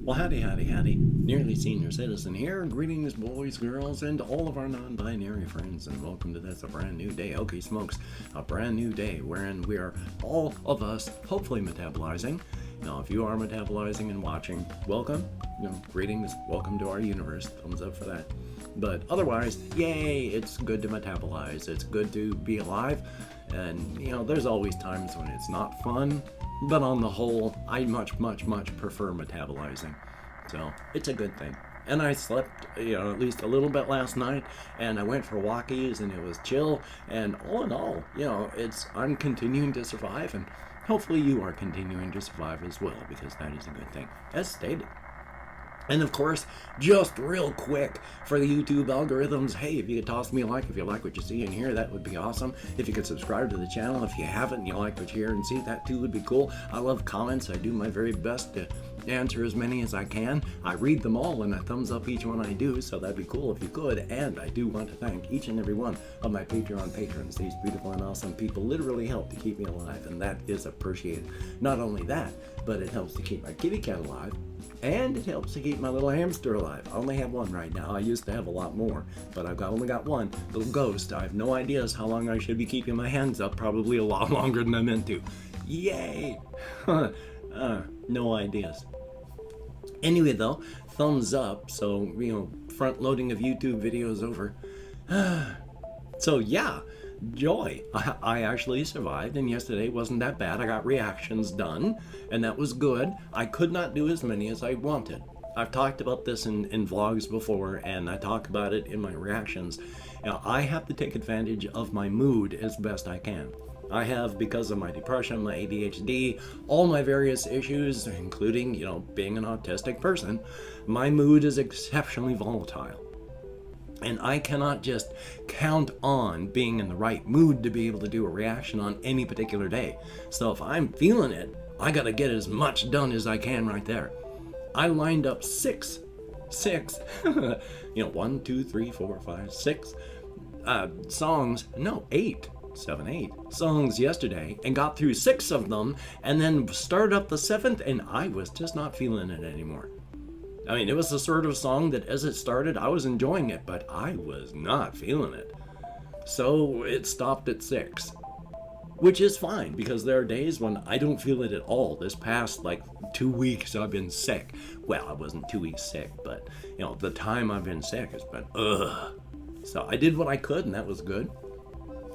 Well, howdy. Nearly Senior Citizen here. Greetings, boys, girls, and all of our non-binary friends, and welcome to this, a brand new day. Hokey SMOKES, a brand new day wherein we are, all of us, hopefully metabolizing. Now, if you are metabolizing and watching, welcome. Greetings, welcome to our universe. Thumbs up for that. But otherwise, yay, it's good to metabolize. It's good to be alive. And, there's always times when it's not fun. But on the whole, I much prefer metabolizing. So, it's a good thing. And I slept, at least a little bit last night, and I went for walkies, and it was chill, and all in all, I'm continuing to survive, and hopefully you are continuing to survive as well, because that is a good thing, as stated. And of course, just real quick for the YouTube algorithms, hey, if you could toss me a like if you like what you see and hear, that would be awesome. If you could subscribe to the channel if you haven't and you like what you hear and see, that too would be cool. I love comments. I do my very best to answer as many as I can. I read them all and I thumbs up each one I do, so that'd be cool if you could. And I do want to thank each and every one of my Patreon patrons. These beautiful and awesome people literally help to keep me alive, and that is appreciated. Not only that, but it helps to keep my kitty cat alive. And it helps to keep my little hamster alive. I only have one right now. I used to have a lot more, but I've only got one little ghost. I have no ideas how long I should be keeping my hands up. Probably a lot longer than I meant to. Yay! No ideas. Anyway, though, thumbs up. So, front loading of YouTube videos over. So, yeah. Joy. I actually survived, and yesterday wasn't that bad. I got reactions done, and that was good. I could not do as many as I wanted. I've talked about this in vlogs before, and I talk about it in my reactions. I have to take advantage of my mood as best I can. I have, because of my depression, my ADHD, all my various issues, including, being an autistic person, my mood is exceptionally volatile. And I cannot just count on being in the right mood to be able to do a reaction on any particular day. So if I'm feeling it, I gotta get as much done as I can right there. I lined up six, 1, 2, 3, 4, 5, 6 songs, no, 8 songs yesterday, and got through 6 of them, and then started up the 7th, and I was just not feeling it anymore. I mean, it was the sort of song that as it started, I was enjoying it, but I was not feeling it. So it stopped at 6, which is fine, because there are days when I don't feel it at all. This past, 2 weeks I've been sick. Well, I wasn't 2 weeks sick, but, the time I've been sick has been, So I did what I could, and that was good.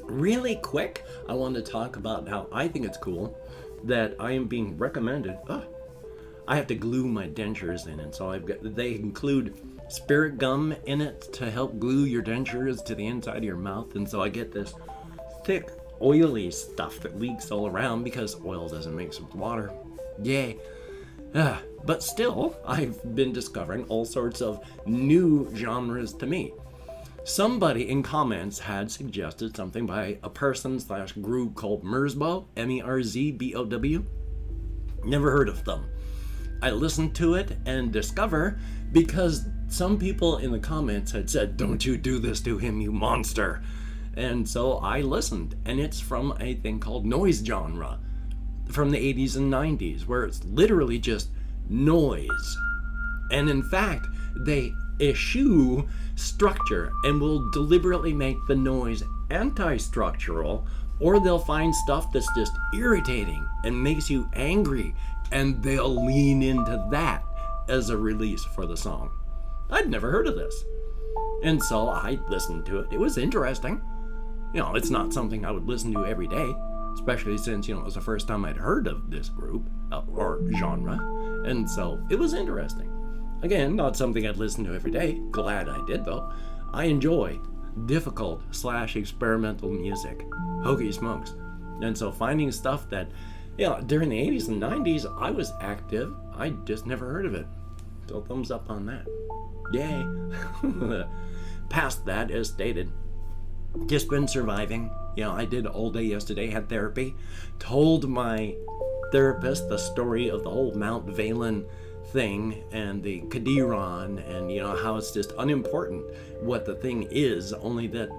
Really quick, I want to talk about how I think it's cool that I am being recommended, I have to glue my dentures in, and so they include spirit gum in it to help glue your dentures to the inside of your mouth, and so I get this thick, oily stuff that leaks all around because oil doesn't mix with water. Yay. But still, I've been discovering all sorts of new genres to me. Somebody in comments had suggested something by a person/group called Merzbow, MERZBOW. Never heard of them. I listened to it and discover, because some people in the comments had said, "Don't you do this to him, you monster." And so I listened, and it's from a thing called noise genre from the 80s and 90s, where it's literally just noise. And in fact, they eschew structure and will deliberately make the noise anti-structural, or they'll find stuff that's just irritating and makes you angry, and they'll lean into that as a release for the song. I'd never heard of this. And so I listened to it. It was interesting. It's not something I would listen to every day, especially since, it was the first time I'd heard of this group or genre. And so it was interesting. Again, not something I'd listen to every day. Glad I did, though. I enjoy difficult/experimental music. Hokey SMOKES. And so finding stuff that, during the 80s and 90s, I was active. I just never heard of it. So thumbs up on that. Yay. Past that, as stated, just been surviving. I did all day yesterday, had therapy. Told my therapist the story of the whole Mount Valen thing and the Kadiron, and how it's just unimportant what the thing is, only that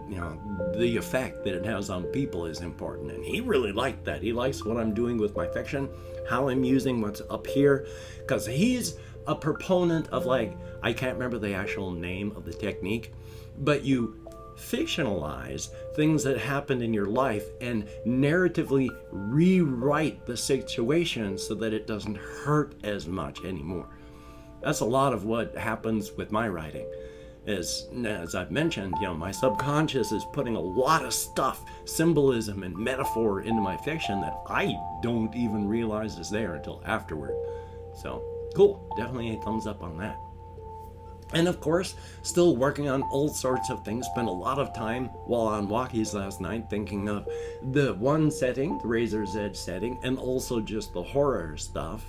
the effect that it has on people is important. And he really liked that. He likes what I'm doing with my fiction, how I'm using what's up here, because he's a proponent of, like, I can't remember the actual name of the technique, but you fictionalize things that happened in your life and narratively rewrite the situation so that it doesn't hurt as much anymore. That's a lot of what happens with my writing. As I've mentioned, my subconscious is putting a lot of stuff, symbolism and metaphor into my fiction that I don't even realize is there until afterward. So, cool. Definitely a thumbs up on that. And of course, still working on all sorts of things. Spent a lot of time while on walkies last night thinking of the one setting, the Razor's Edge setting, and also just the horror stuff.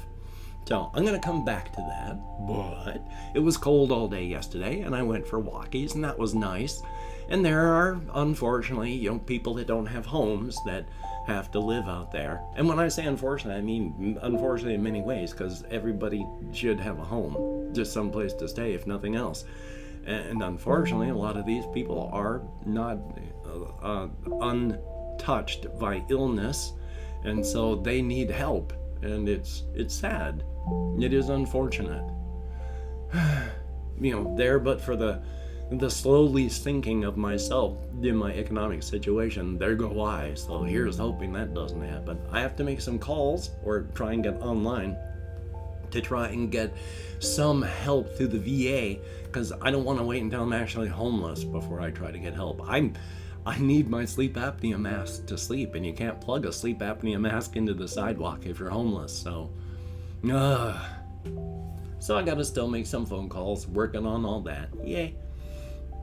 So I'm going to come back to that, but it was cold all day yesterday, and I went for walkies, and that was nice. And there are, unfortunately, people that don't have homes that have to live out there. And when I say unfortunately, I mean unfortunately in many ways, because everybody should have a home, just someplace to stay, if nothing else. And unfortunately, a lot of these people are not untouched by illness, and so they need help, and it's sad. It is unfortunate. There, but for the slowly sinking of myself in my economic situation, there go I. So here's hoping that doesn't happen. I have to make some calls or try and get online to try and get some help through the VA, because I don't want to wait until I'm actually homeless before I try to get help. I need my sleep apnea mask to sleep, and you can't plug a sleep apnea mask into the sidewalk if you're homeless, so I gotta still make some phone calls, working on all that. Yay.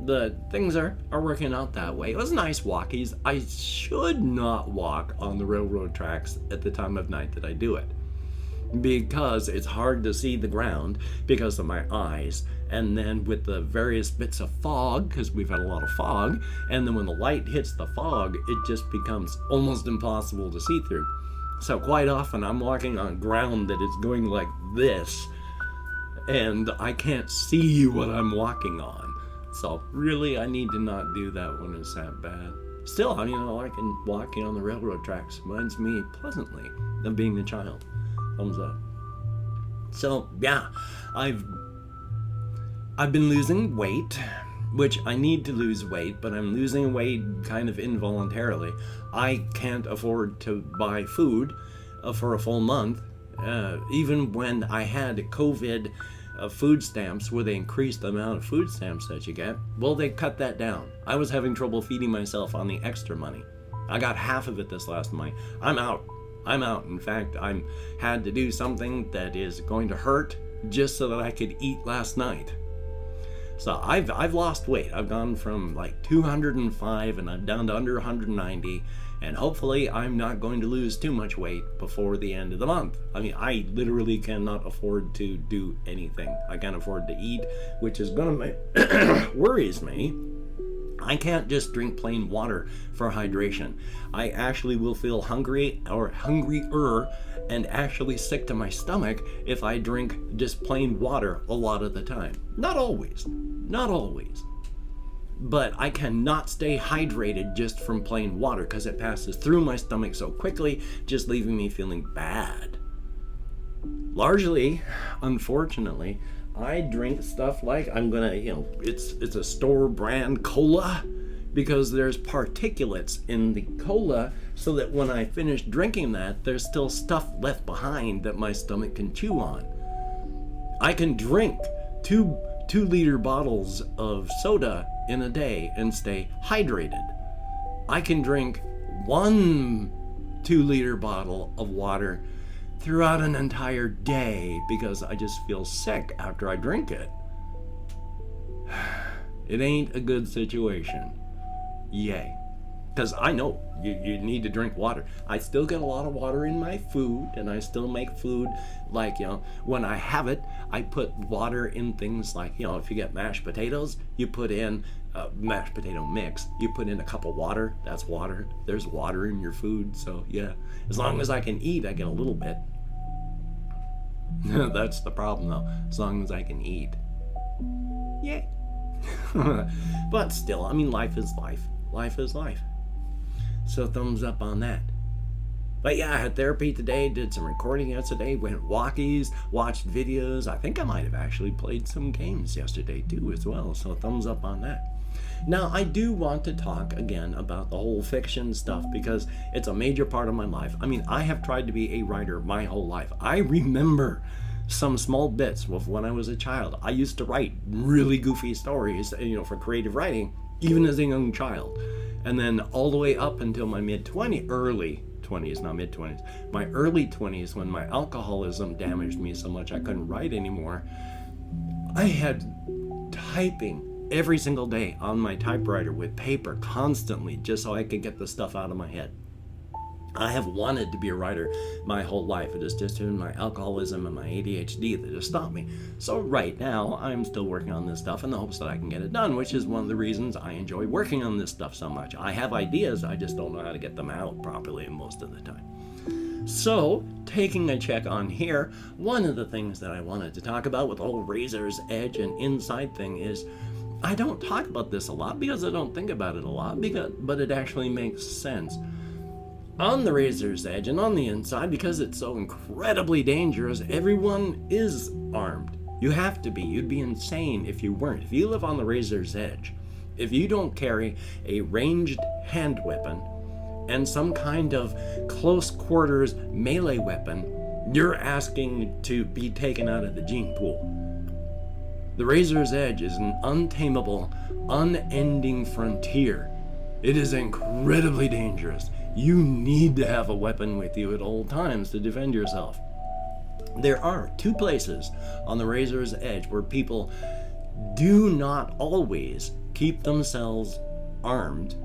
The things are working out that way. It was nice walkies. I should not walk on the railroad tracks at the time of night that I do it, because it's hard to see the ground because of my eyes, and then with the various bits of fog, because we've had a lot of fog, and then when the light hits the fog, it just becomes almost impossible to see through. So quite often I'm walking on ground that is going like this, and I can't see what I'm walking on. So really, I need to not do that when it's that bad. Still, I like walking on the railroad tracks reminds me pleasantly of being a child. Thumbs up. So yeah, I've been losing weight, which I need to lose weight, but I'm losing weight kind of involuntarily. I can't afford to buy food for a full month, even when I had COVID food stamps, where they increased the amount of food stamps that you get. Well, they cut that down. I was having trouble feeding myself on the extra money. I got half of it this last month. I'm out. In fact, I had to do something that is going to hurt just so that I could eat last night. So I've lost weight. I've gone from like 205 and I'm down to under 190, and hopefully I'm not going to lose too much weight before the end of the month. I literally cannot afford to do anything. I can't afford to eat, which is gonna worries me. I can't just drink plain water for hydration. I actually will feel hungry or hungrier and actually sick to my stomach if I drink just plain water a lot of the time. Not always. But I cannot stay hydrated just from plain water because it passes through my stomach so quickly, just leaving me feeling bad. Largely, unfortunately, I drink stuff like it's a store brand cola, because there's particulates in the cola, so that when I finish drinking that, there's still stuff left behind that my stomach can chew on. I can drink two 2-liter bottles of soda in a day and stay hydrated. I can drink 1 2-liter bottle of water throughout an entire day because I just feel sick after I drink it. It ain't a good situation. Yay. Because I know you need to drink water. I still get a lot of water in my food, and I still make food like, when I have it, I put water in things like, if you get mashed potatoes, you put in mashed potato mix. You put in a cup of water, that's water. There's water in your food, so yeah. As long as I can eat, I get a little bit. That's the problem though, as long as I can eat. Yay. But still, life is life. Life is life. So thumbs up on that. But yeah, I had therapy today, did some recording yesterday, went walkies, watched videos. I think I might have actually played some games yesterday too as well, so thumbs up on that. Now, I do want to talk again about the whole fiction stuff because it's a major part of my life. I mean, I have tried to be a writer my whole life. I remember some small bits of when I was a child. I used to write really goofy stories, for creative writing, even as a young child. And then all the way up until my early 20s, not mid-20s, my early 20s, when my alcoholism damaged me so much I couldn't write anymore, I had typing every single day on my typewriter with paper constantly just so I could get the stuff out of my head. I have wanted to be a writer my whole life. It is just in my alcoholism and my ADHD that has stopped me. So right now, I'm still working on this stuff in the hopes that I can get it done, which is one of the reasons I enjoy working on this stuff so much. I have ideas, I just don't know how to get them out properly most of the time. So, taking a check on here, one of the things that I wanted to talk about with the whole razor's edge and inside thing is, I don't talk about this a lot because I don't think about it a lot, but it actually makes sense. On the razor's edge and on the inside, because it's so incredibly dangerous, everyone is armed. You have to be. You'd be insane if you weren't. If you live on the razor's edge, if you don't carry a ranged hand weapon and some kind of close quarters melee weapon, you're asking to be taken out of the gene pool. The razor's edge is an untamable, unending frontier. It is incredibly dangerous. You need to have a weapon with you at all times to defend yourself. There are two places on the razor's edge where people do not always keep themselves armed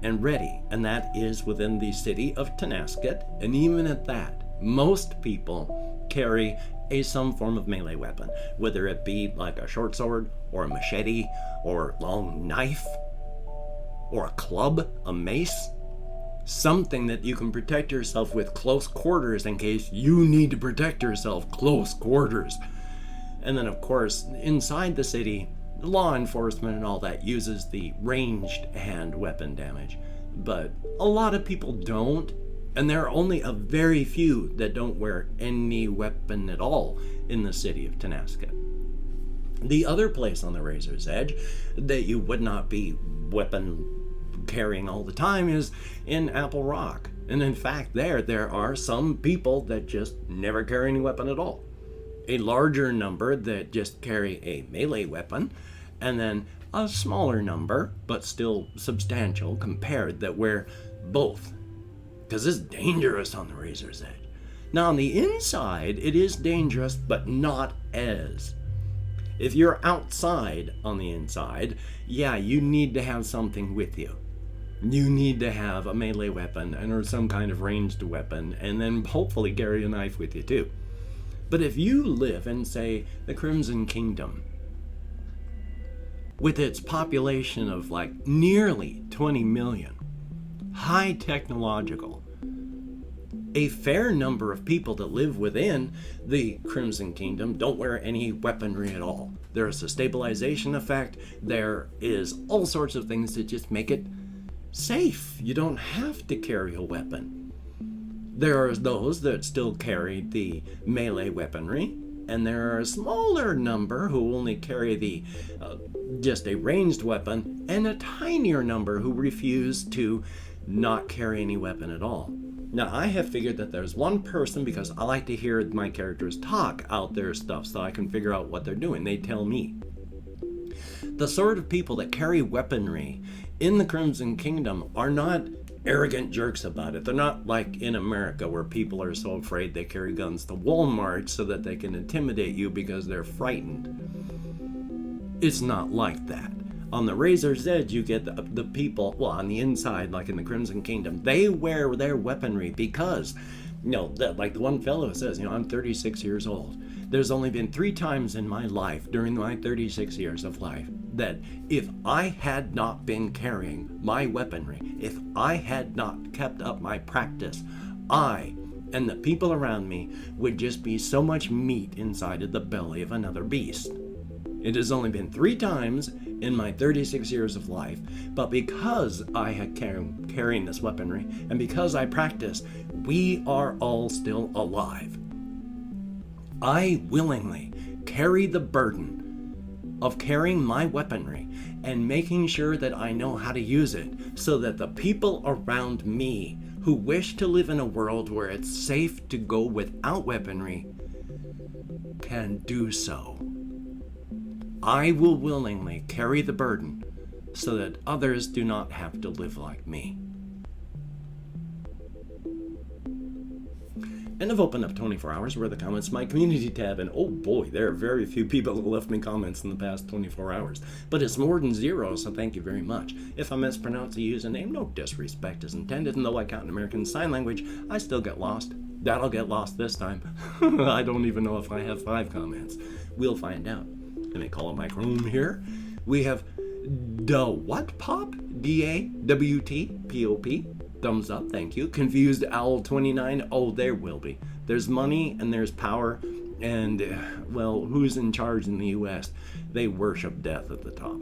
and ready, and that is within the city of Tonasket, and even at that, most people carry some form of melee weapon, whether it be like a short sword, or a machete, or a long knife, or a club, a mace, something that you can protect yourself with close quarters in case you need to protect yourself close quarters. And then of course, inside the city, law enforcement and all that uses the ranged hand weapon damage. But a lot of people don't, and there are only a very few that don't wear any weapon at all in the city of Tonasket. The other place on the razor's edge that you would not be weapon carrying all the time is in Apple Rock. And in fact, there are some people that just never carry any weapon at all. A larger number that just carry a melee weapon, and then a smaller number, but still substantial compared, that wear both. Because it's dangerous on the razor's edge. Now on the inside, it is dangerous, but not as. If you're outside on the inside, yeah, you need to have something with you. You need to have a melee weapon or some kind of ranged weapon, and then hopefully carry a knife with you too. But if you live in, say, the Crimson Kingdom, with its population of like nearly 20 million, high technological, a fair number of people that live within the Crimson Kingdom don't wear any weaponry at all. There's a stabilization effect. There is all sorts of things that just make it safe. You don't have to carry a weapon. There are those that still carry the melee weaponry, and there are a smaller number who only carry the just a ranged weapon, and a tinier number who refuse to not carry any weapon at all. Now, I have figured that there's one person, because I like to hear my characters talk out their stuff so I can figure out what they're doing. They tell me. The sort of people that carry weaponry in the Crimson Kingdom are not arrogant jerks about it. They're not like in America where people are so afraid they carry guns to Walmart so that they can intimidate you because they're frightened. It's not like that. On the razor's edge, you get the people, well, on the inside, like in the Crimson Kingdom, they wear their weaponry because, like the one fellow says, I'm 36 years old. There's only been 3 times in my life, during my 36 years of life, that if I had not been carrying my weaponry, if I had not kept up my practice, I and the people around me would just be so much meat inside of the belly of another beast. It has only been 3 times, in my 36 years of life, but because I had carrying this weaponry and because I practiced, we are all still alive. I willingly carry the burden of carrying my weaponry and making sure that I know how to use it so that the people around me who wish to live in a world where it's safe to go without weaponry can do so. I will willingly carry the burden so that others do not have to live like me. And I've opened up 24 hours worth of comments in my community tab, and oh boy, there are very few people who left me comments in the past 24 hours. But it's more than zero, so thank you very much. If I mispronounce a username, no disrespect is intended, and though I count in American Sign Language, I still get lost. That'll get lost this time. I don't even know if I have 5 comments. We'll find out. Let me call up my Chrome here. We have what pop? DAWT POP. Thumbs up, thank you. Confused Owl 29. Oh, there will be. There's money and there's power, and well, who's in charge in the U.S.? They worship death at the top.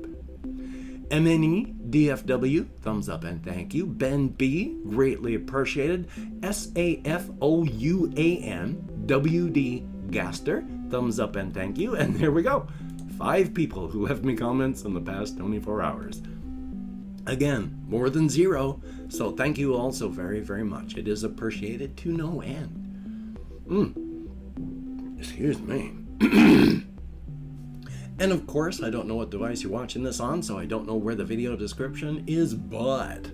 MNE DFW. Thumbs up and thank you. Ben B. Greatly appreciated. SAFOUAN WD Gaster. Thumbs up and thank you. And there we go. 5 people who left me comments in the past 24 hours. Again, more than zero, so thank you all so very, very much. It is appreciated to no end. Excuse me. And of course, I don't know what device you're watching this on, so I don't know where the video description is, but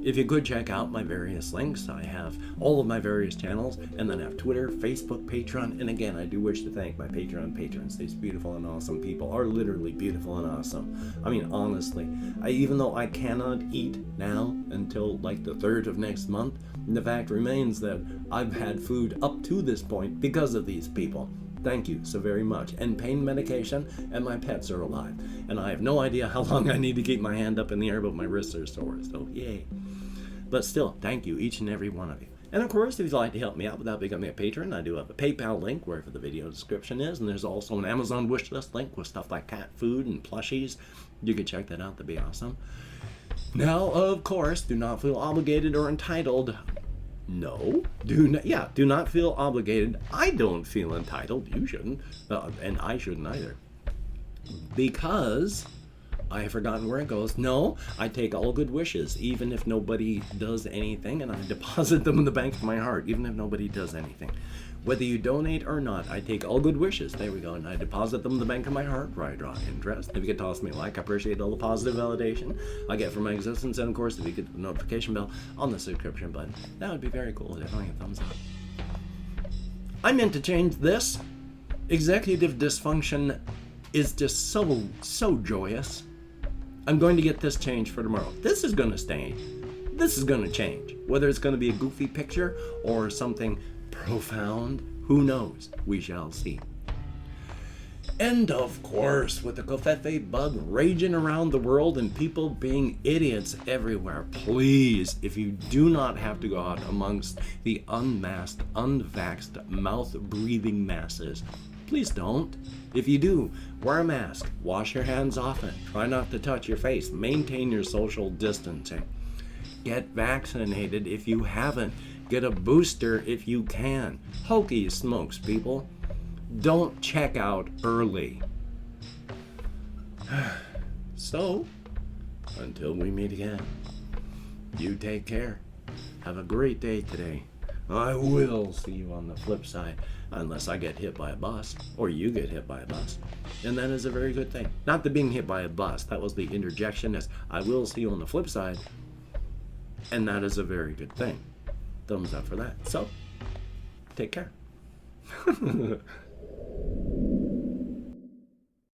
if you could check out my various links, I have all of my various channels, and then I have Twitter, Facebook, Patreon, and again, I do wish to thank my Patreon patrons. These beautiful and awesome people are literally beautiful and awesome. I mean, honestly, even though I cannot eat now until like the 3rd of next month, the fact remains that I've had food up to this point because of these people. Thank you so very much. And pain medication, and my pets are alive. And I have no idea how long I need to keep my hand up in the air, but my wrists are sore, so yay. But still, thank you, each and every one of you. And of course, if you'd like to help me out without becoming a patron, I do have a PayPal link wherever the video description is, and there's also an Amazon wishlist link with stuff like cat food and plushies. You can check that out, that'd be awesome. Now, of course, do not feel obligated or entitled. No, do not feel obligated. I don't feel entitled. You shouldn't, and I shouldn't either. Because I have forgotten where it goes. No, I take all good wishes, even if nobody does anything, and I deposit them in the bank of my heart, even if nobody does anything. Whether you donate or not, I take all good wishes. There we go, and I deposit them in the bank of my heart, where I draw interest. If you could toss me a like, I appreciate all the positive validation I get from my existence, and of course, if you could hit the notification bell on the subscription button, that would be very cool. Definitely a thumbs up. I meant to change this. Executive dysfunction is just so joyous. I'm going to get this changed for tomorrow. This is going to stay. This is going to change. Whether it's going to be a goofy picture or something profound, who knows? We shall see. And of course, with the Covfefe bug raging around the world and people being idiots everywhere, please, if you do not have to go out amongst the unmasked, unvaxxed, mouth-breathing masses, please don't. If you do, wear a mask, wash your hands often, try not to touch your face, maintain your social distancing. Get vaccinated if you haven't. Get a booster if you can. Hokey SMOKES, people. Don't check out early. So, until we meet again, you take care. Have a great day today. I will see you on the flip side, unless I get hit by a bus, or you get hit by a bus. And that is a very good thing. Not the being hit by a bus, that was the interjection, as I will see you on the flip side, and that is a very good thing. Thumbs up for that. So, take care.